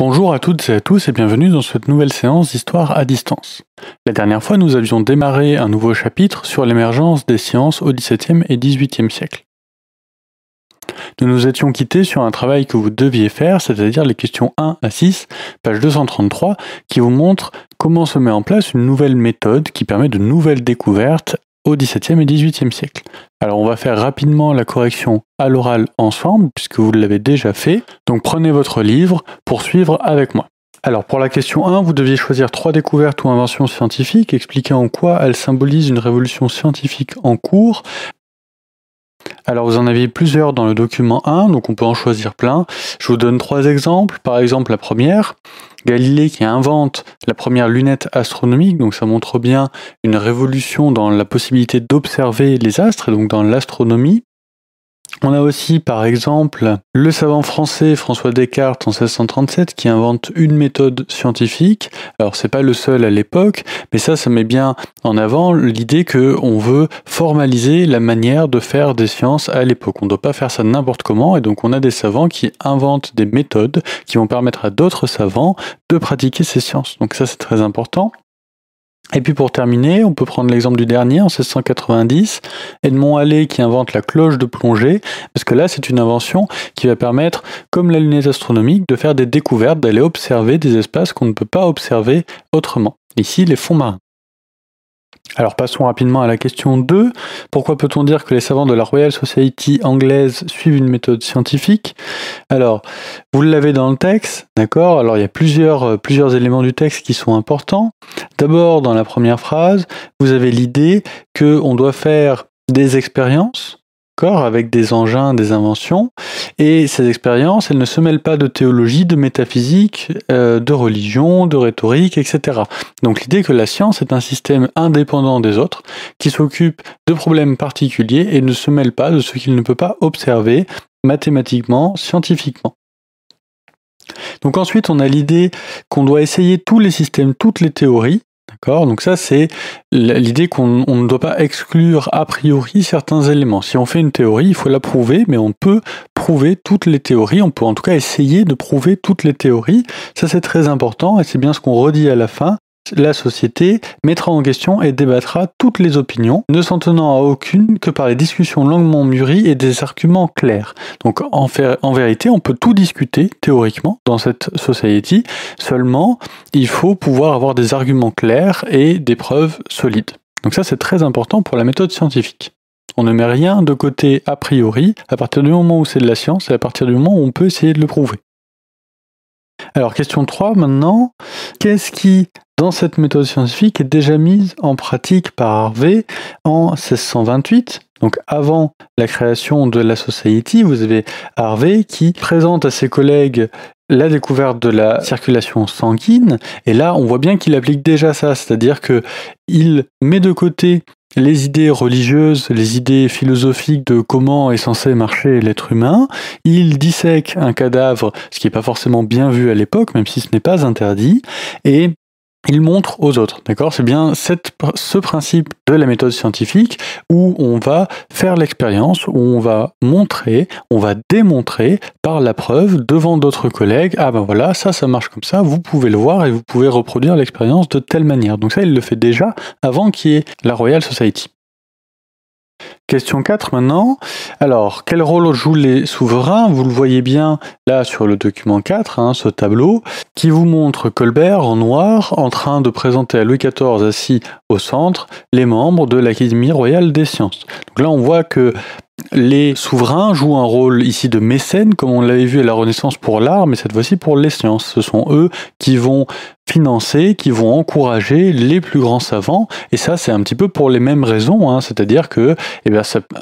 Bonjour à toutes et à tous et bienvenue dans cette nouvelle séance d'histoire à distance. La dernière fois, nous avions démarré un nouveau chapitre sur l'émergence des sciences au XVIIe et XVIIIe siècle. Nous nous étions quittés sur un travail que vous deviez faire, c'est-à-dire les questions 1 à 6, page 233, qui vous montrent comment se met en place une nouvelle méthode qui permet de nouvelles découvertes au XVIIe et XVIIIe siècle. Alors on va faire rapidement la correction à l'oral ensemble, puisque vous l'avez déjà fait. Donc prenez votre livre pour suivre avec moi. Alors pour la question 1, vous deviez choisir 3 découvertes ou inventions scientifiques, expliquer en quoi elles symbolisent une révolution scientifique en cours. Alors vous en aviez plusieurs dans le document 1, donc on peut en choisir plein. Je vous donne 3 exemples. Par exemple la première, Galilée qui invente la première lunette astronomique, donc ça montre bien une révolution dans la possibilité d'observer les astres, et donc dans l'astronomie. On a aussi par exemple le savant français François Descartes en 1637 qui invente une méthode scientifique. Alors c'est pas le seul à l'époque, mais ça met bien en avant l'idée qu'on veut formaliser la manière de faire des sciences à l'époque. On ne doit pas faire ça n'importe comment, et donc on a des savants qui inventent des méthodes qui vont permettre à d'autres savants de pratiquer ces sciences. Donc ça c'est très important. Et puis pour terminer, on peut prendre l'exemple du dernier, en 1690, Edmond Halley qui invente la cloche de plongée, parce que là c'est une invention qui va permettre, comme la lunette astronomique, de faire des découvertes, d'aller observer des espaces qu'on ne peut pas observer autrement. Ici, les fonds marins. Alors passons rapidement à la question 2. Pourquoi peut-on dire que les savants de la Royal Society anglaise suivent une méthode scientifique? Alors, vous l'avez dans le texte, d'accord? Alors il y a plusieurs éléments du texte qui sont importants. D'abord, dans la première phrase, vous avez l'idée qu'on doit faire des expériences, avec des engins, des inventions, et ces expériences, elles ne se mêlent pas de théologie, de métaphysique, de religion, de rhétorique, etc. Donc l'idée que la science est un système indépendant des autres, qui s'occupe de problèmes particuliers et ne se mêle pas de ce qu'il ne peut pas observer mathématiquement, scientifiquement. Donc ensuite, on a l'idée qu'on doit essayer tous les systèmes, toutes les théories. D'accord ? Donc ça, c'est l'idée qu'on ne doit pas exclure a priori certains éléments. Si on fait une théorie, il faut la prouver, mais on peut prouver toutes les théories. On peut en tout cas essayer de prouver toutes les théories. Ça, c'est très important et c'est bien ce qu'on redit à la fin. La société mettra en question et débattra toutes les opinions, ne s'en tenant à aucune que par les discussions longuement mûries et des arguments clairs. Donc en vérité, on peut tout discuter théoriquement dans cette society, seulement il faut pouvoir avoir des arguments clairs et des preuves solides. Donc ça c'est très important pour la méthode scientifique. On ne met rien de côté a priori, à partir du moment où c'est de la science et à partir du moment où on peut essayer de le prouver. Alors question 3 maintenant, qu'est-ce qui dans cette méthode scientifique est déjà mise en pratique par Harvey en 1628, donc avant la création de la Society. Vous avez Harvey qui présente à ses collègues la découverte de la circulation sanguine, et là on voit bien qu'il applique déjà ça, c'est-à-dire qu'il met de côté les idées religieuses, les idées philosophiques de comment est censé marcher l'être humain. Il dissèque un cadavre, ce qui n'est pas forcément bien vu à l'époque, même si ce n'est pas interdit, et il montre aux autres, d'accord? C'est bien ce principe de la méthode scientifique où on va faire l'expérience, où on va montrer, on va démontrer par la preuve devant d'autres collègues, ah ben voilà, ça marche comme ça, vous pouvez le voir et vous pouvez reproduire l'expérience de telle manière. Donc ça, il le fait déjà avant qu'il y ait la Royal Society. Question 4 maintenant. Alors, quel rôle jouent les souverains? Vous le voyez bien là sur le document 4, ce tableau, qui vous montre Colbert en noir en train de présenter à Louis XIV assis au centre les membres de l'Académie royale des sciences. Donc là, on voit que les souverains jouent un rôle ici de mécène, comme on l'avait vu à la Renaissance pour l'art, mais cette fois-ci pour les sciences. Ce sont eux qui vont financer, qui vont encourager les plus grands savants, et ça c'est un petit peu pour les mêmes raisons, c'est-à-dire que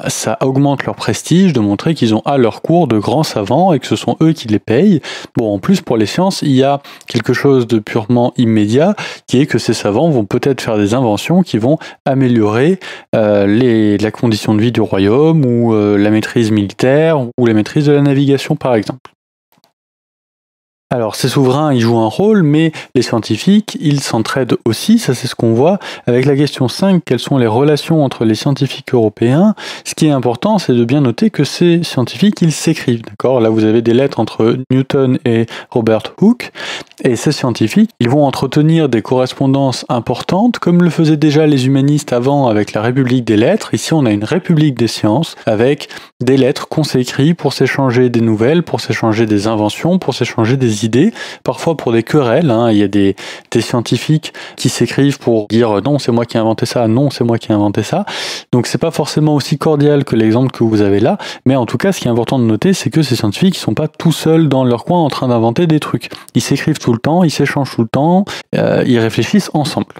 ça augmente leur prestige de montrer qu'ils ont à leur cour de grands savants et que ce sont eux qui les payent. Bon, en plus pour les sciences, il y a quelque chose de purement immédiat, qui est que ces savants vont peut-être faire des inventions qui vont améliorer la condition de vie du royaume, ou la maîtrise militaire, ou la maîtrise de la navigation par exemple. Alors, ces souverains, ils jouent un rôle, mais les scientifiques, ils s'entraident aussi, ça c'est ce qu'on voit. Avec la question 5, quelles sont les relations entre les scientifiques européens? Ce qui est important, c'est de bien noter que ces scientifiques, ils s'écrivent, d'accord? Là, vous avez des lettres entre Newton et Robert Hooke, Et ces scientifiques, ils vont entretenir des correspondances importantes, comme le faisaient déjà les humanistes avant avec la République des lettres. Ici, on a une République des sciences, avec des lettres qu'on s'écrit pour s'échanger des nouvelles, pour s'échanger des inventions, pour s'échanger des idées, parfois pour des querelles. Il y a des scientifiques qui s'écrivent pour dire « non, c'est moi qui ai inventé ça, non, c'est moi qui ai inventé ça ». Donc c'est pas forcément aussi cordial que l'exemple que vous avez là, mais en tout cas, ce qui est important de noter, c'est que ces scientifiques, ils sont pas tout seuls dans leur coin en train d'inventer des trucs. Ils s'écrivent tout le temps, ils s'échangent tout le temps, ils réfléchissent ensemble.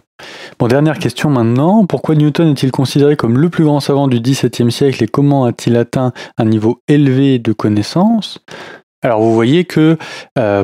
Bon, dernière question maintenant, pourquoi Newton est-il considéré comme le plus grand savant du XVIIe siècle et comment a-t-il atteint un niveau élevé de connaissance ? Alors vous voyez que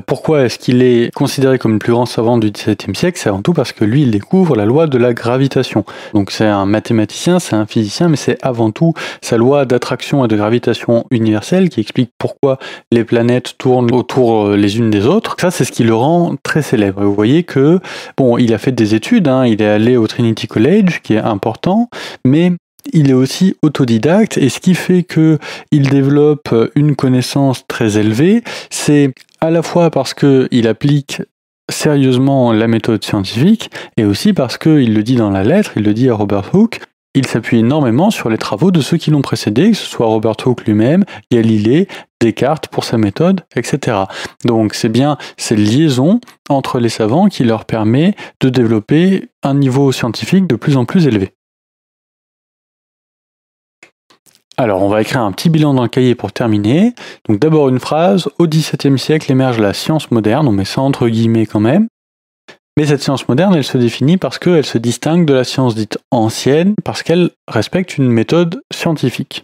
pourquoi est-ce qu'il est considéré comme le plus grand savant du XVIIe siècle ? C'est avant tout parce que lui, il découvre la loi de la gravitation. Donc c'est un mathématicien, c'est un physicien, mais c'est avant tout sa loi d'attraction et de gravitation universelle qui explique pourquoi les planètes tournent autour les unes des autres. Ça, c'est ce qui le rend très célèbre. Et vous voyez que, bon, il a fait des études, il est allé au Trinity College, qui est important, mais il est aussi autodidacte et ce qui fait que il développe une connaissance très élevée, c'est à la fois parce qu'il applique sérieusement la méthode scientifique et aussi parce qu'il le dit dans la lettre, il le dit à Robert Hooke, il s'appuie énormément sur les travaux de ceux qui l'ont précédé, que ce soit Robert Hooke lui-même, Galilée, Descartes pour sa méthode, etc. Donc c'est bien cette liaison entre les savants qui leur permet de développer un niveau scientifique de plus en plus élevé. Alors, on va écrire un petit bilan dans le cahier pour terminer. Donc d'abord une phrase, au XVIIe siècle émerge la science moderne, on met ça entre guillemets quand même. Mais cette science moderne, elle se définit parce qu'elle se distingue de la science dite ancienne, parce qu'elle respecte une méthode scientifique.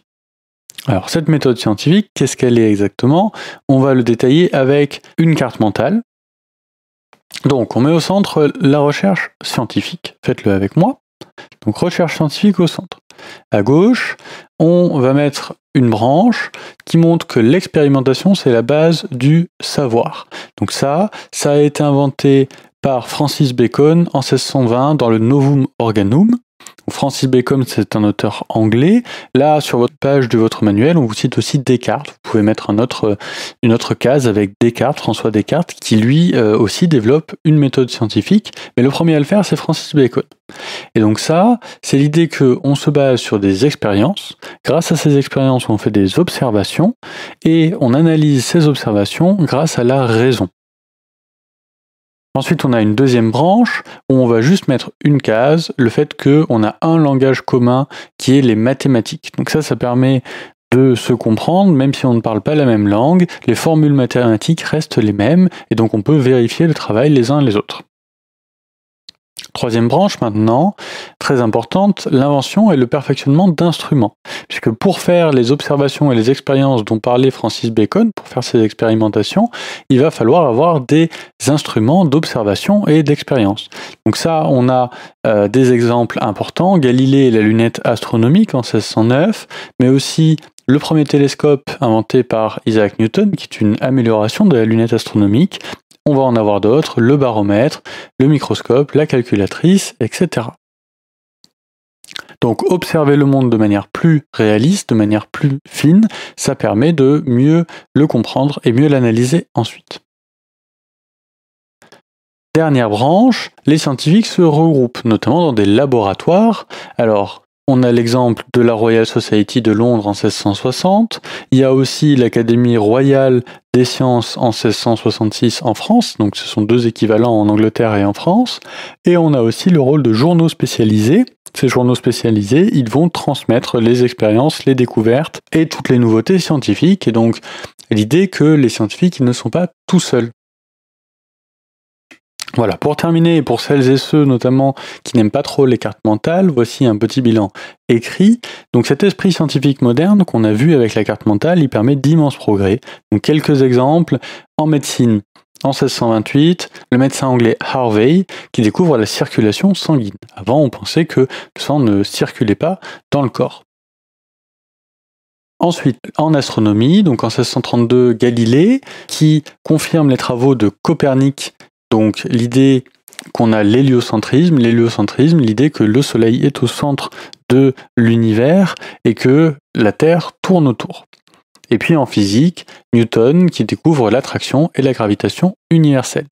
Alors cette méthode scientifique, qu'est-ce qu'elle est exactement ? On va le détailler avec une carte mentale. Donc on met au centre la recherche scientifique, faites-le avec moi. Donc recherche scientifique au centre. À gauche, on va mettre une branche qui montre que l'expérimentation, c'est la base du savoir. Donc ça a été inventé par Francis Bacon en 1620 dans le Novum Organum. Francis Bacon, c'est un auteur anglais. Là, sur votre page de votre manuel, on vous cite aussi Descartes. Vous pouvez mettre une autre case avec Descartes, François Descartes, qui lui aussi développe une méthode scientifique. Mais le premier à le faire, c'est Francis Bacon. Et donc ça, c'est l'idée qu'on se base sur des expériences. Grâce à ces expériences, on fait des observations et on analyse ces observations grâce à la raison. Ensuite, on a une deuxième branche où on va juste mettre une case, le fait qu'on a un langage commun qui est les mathématiques. Donc ça permet de se comprendre, même si on ne parle pas la même langue, les formules mathématiques restent les mêmes et donc on peut vérifier le travail les uns les autres. Troisième branche maintenant, très importante, l'invention et le perfectionnement d'instruments. Puisque pour faire les observations et les expériences dont parlait Francis Bacon, pour faire ces expérimentations, il va falloir avoir des instruments d'observation et d'expérience. Donc ça, on a des exemples importants, Galilée et la lunette astronomique en 1609, mais aussi le premier télescope inventé par Isaac Newton, qui est une amélioration de la lunette astronomique. On va en avoir d'autres, le baromètre, le microscope, la calculatrice, etc. Donc observer le monde de manière plus réaliste, de manière plus fine, ça permet de mieux le comprendre et mieux l'analyser ensuite. Dernière branche, les scientifiques se regroupent, notamment dans des laboratoires. Alors, on a l'exemple de la Royal Society de Londres en 1660. Il y a aussi l'Académie royale des sciences en 1666 en France. Donc ce sont deux équivalents en Angleterre et en France. Et on a aussi le rôle de journaux spécialisés. Ces journaux spécialisés, ils vont transmettre les expériences, les découvertes et toutes les nouveautés scientifiques. Et donc l'idée que les scientifiques ils ne sont pas tout seuls. Voilà, pour terminer, et pour celles et ceux notamment qui n'aiment pas trop les cartes mentales, voici un petit bilan écrit. Donc cet esprit scientifique moderne qu'on a vu avec la carte mentale, il permet d'immenses progrès. Donc quelques exemples, en médecine, en 1628, le médecin anglais Harvey qui découvre la circulation sanguine. Avant, on pensait que le sang ne circulait pas dans le corps. Ensuite, en astronomie, donc en 1632, Galilée qui confirme les travaux de Copernic. Donc l'idée qu'on a l'héliocentrisme, l'idée que le Soleil est au centre de l'univers et que la Terre tourne autour. Et puis en physique, Newton qui découvre l'attraction et la gravitation universelle.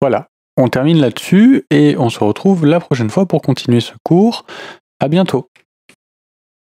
Voilà, on termine là-dessus et on se retrouve la prochaine fois pour continuer ce cours. À bientôt.